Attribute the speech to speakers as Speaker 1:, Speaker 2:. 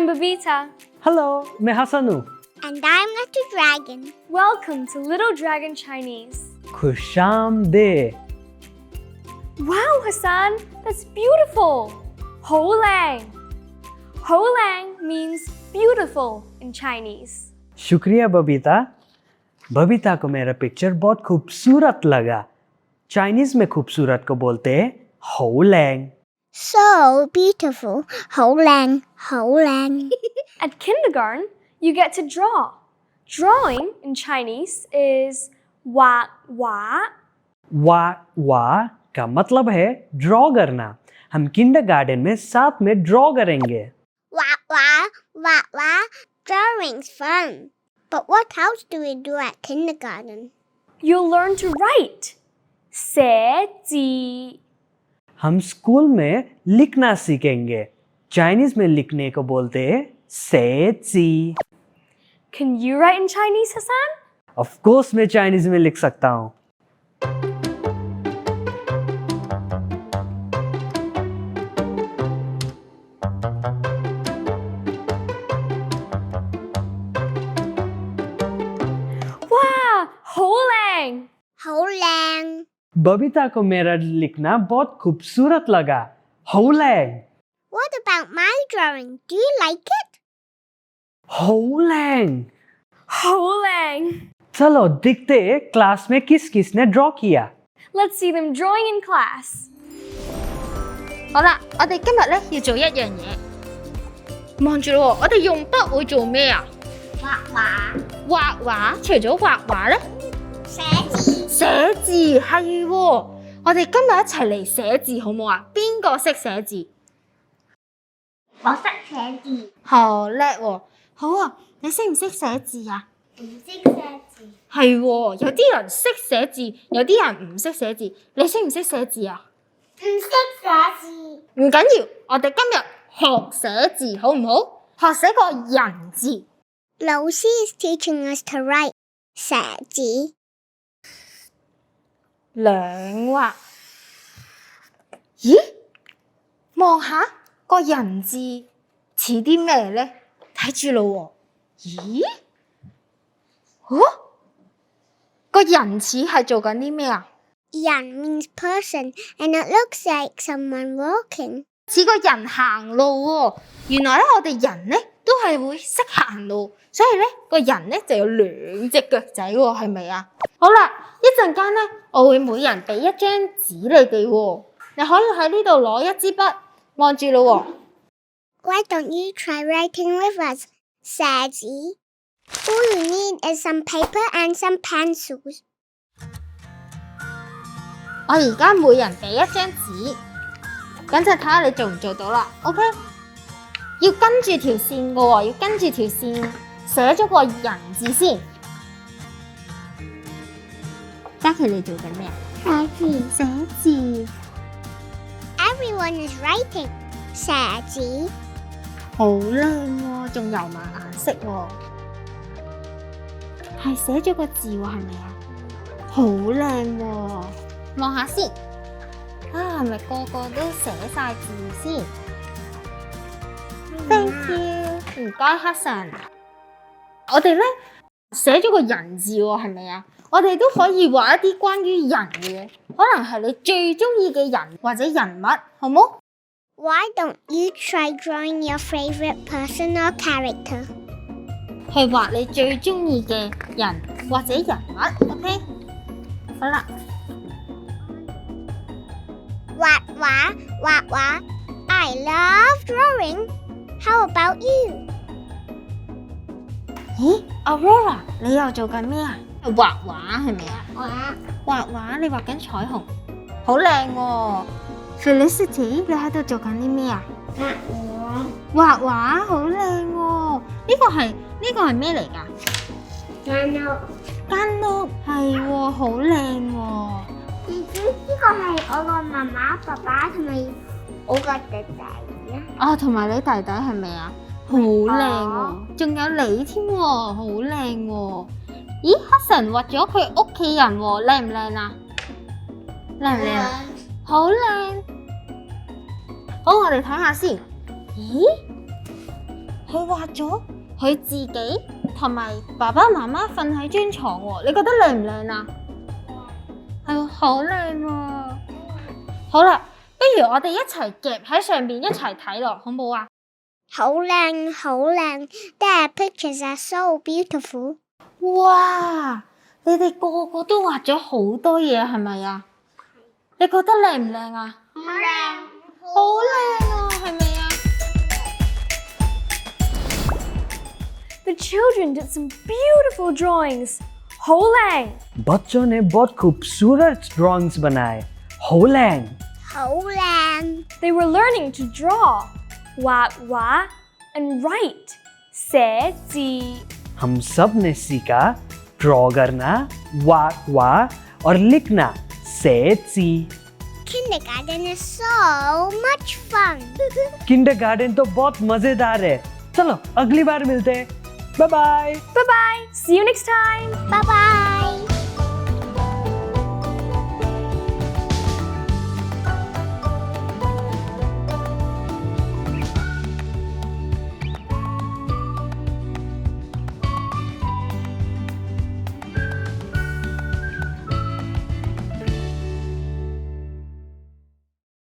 Speaker 1: Babita.
Speaker 2: Hello, मैं हसन हूँ।
Speaker 3: And I'm Little Dragon.
Speaker 1: Welcome to Little Dragon Chinese.
Speaker 2: खुशामदीद।
Speaker 1: Wow, Hassan, that's beautiful. Houlang. Houlang means beautiful in Chinese.
Speaker 2: शुक्रिया बबीता। बबीता को मेरा पिक्चर बहुत खूबसूरत लगा। चाइनीज में खूबसूरत को बोलते हैं हौलैंग।
Speaker 3: So beautiful. Houlang, houlang.
Speaker 1: At kindergarten, you get to draw. Drawing in Chinese is wa wa.
Speaker 2: वा का मतलब है ड्रॉ करना। हम किंडरगार्टन में साथ में ड्रॉ करेंगे।
Speaker 3: Wah, wah, wah, wah. Drawing's fun. But what else do we do at kindergarten?
Speaker 1: You'll learn to write. Se ji.
Speaker 2: हम स्कूल में लिखना सीखेंगे। चाइनीज में लिखने को बोलते हैं सेची।
Speaker 1: Can you write in Chinese, Hassan?
Speaker 2: Of course मैं चाइनीज में लिख सकता हूँ।
Speaker 1: Wow, Houlang.
Speaker 3: Houlang.
Speaker 2: बबीता को मेरा लिखना बहुत खूबसूरत लगा। हौलैंग।
Speaker 3: What about my drawing? Do you like it?
Speaker 2: हौलैंग।
Speaker 1: Houlang.
Speaker 2: चलो दिखते हैं क्लास में किस किस ने ड्रॉ किया।
Speaker 1: Let's see them drawing in class.
Speaker 4: 好啦，我哋今日咧要做一樣嘢，望住咯喎，我哋用筆會做咩啊？
Speaker 3: Wah, wah.
Speaker 4: 畫畫，除咗畫畫咧，
Speaker 3: 寫字。
Speaker 4: 寫字係喎，我哋今日一齊嚟寫字好唔好啊？邊個識寫字？
Speaker 3: 我識寫字。
Speaker 4: 好叻喎！好啊，你識唔識寫字啊？
Speaker 3: 唔識寫字。
Speaker 4: 係喎，有啲人識寫字，有啲人唔識寫字。你識唔識寫字啊？
Speaker 3: 唔識寫字。
Speaker 4: 唔緊要，我哋今日學寫字好唔好？學寫個人字。
Speaker 3: 老師 is teaching us to write 寫字。
Speaker 4: 兩畫。咦？望下個人字似啲咩呢？睇住咯喎。咦？哦？個人似係做緊啲咩啊？
Speaker 3: 人 means person, and it looks like someone walking.
Speaker 4: 似個人行路喎。原來咧，我哋人咧都係會識行路，所以咧個人咧就有兩隻腳仔喎，係咪啊？好啦，一陣間咧，我會每人俾一張紙你哋喎，你可以喺呢度攞一支筆，望住咯喎。
Speaker 3: Why don't you try writing with us? 寫字。All you need is some paper and some pencils.
Speaker 4: 我而家每人俾一張紙，等陣睇下你做唔做到啦。OK， 要跟住條線嘅喎，要跟住條線寫咗個人字先。嘉琪，你做緊咩啊？
Speaker 3: 寫字。
Speaker 4: 寫字。
Speaker 3: Everyone is writing 寫字。
Speaker 4: 好靚喎，仲油埋顏色喎，係寫咗個字喎，係咪啊？好靚喎，望下先，啊，係咪個個都寫晒字先？Thank you，唔該，黑神。我哋咧寫咗個人字喎，係咪啊？我哋都可以畫一啲關於人嘅嘢，可能係你最中意嘅人或者人物，好冇？
Speaker 3: Why don't you try drawing your favorite person or character?
Speaker 4: 去畫你最中意嘅人或者人物 ，OK？ 好啦，
Speaker 3: 畫畫，畫畫。I love drawing. How about you?
Speaker 4: 咦 ，Aurora， 你又做緊咩啊？畫畫係咪啊？畫畫，你畫緊彩虹，好靚喎。Felicity， 你喺度做緊啲咩啊？畫畫好靚喎。呢個係咩嚟㗎？間屋係喎，好靚喎。
Speaker 3: 呢個係我個媽媽、爸爸同埋我個弟弟啊。
Speaker 4: 啊，同埋你弟弟係咪啊？好靚喎，仲有你添喎，好靚喎。咦，黑神畫咗佢屋企人喎，靚唔靚啊？靚唔靚啊？好靚。好，我哋睇下先。咦，佢畫咗佢自己同埋爸爸媽媽瞓喺張床喎，你覺得靚唔靚啊？係好靚喎！好啦，不如我哋一齊夾喺上邊一齊睇落，好唔好啊？
Speaker 3: 好靚，好靚。Their pictures are so beautiful.
Speaker 4: 哇！你哋個個都畫咗好多嘢，係咪啊？你覺得靚唔靚啊？好靚啊，係咪啊？
Speaker 1: The children did some beautiful drawings. 好靚
Speaker 2: बच्चों ने बहुत खूबसूरत ड्राइंग्स बनाए होलैंग
Speaker 3: 好靚。
Speaker 1: They were learning to draw. 畫畫 and write. 寫字
Speaker 2: हम सब ने सीखा ड्रॉ करना वाकवा और लिखना सेची
Speaker 3: Kindergarten is so much fun.
Speaker 2: Kindergarten तो बहुत मजेदार है चलो अगली बार मिलते हैं bye bye
Speaker 1: Bye bye. See you next time.
Speaker 3: Bye bye.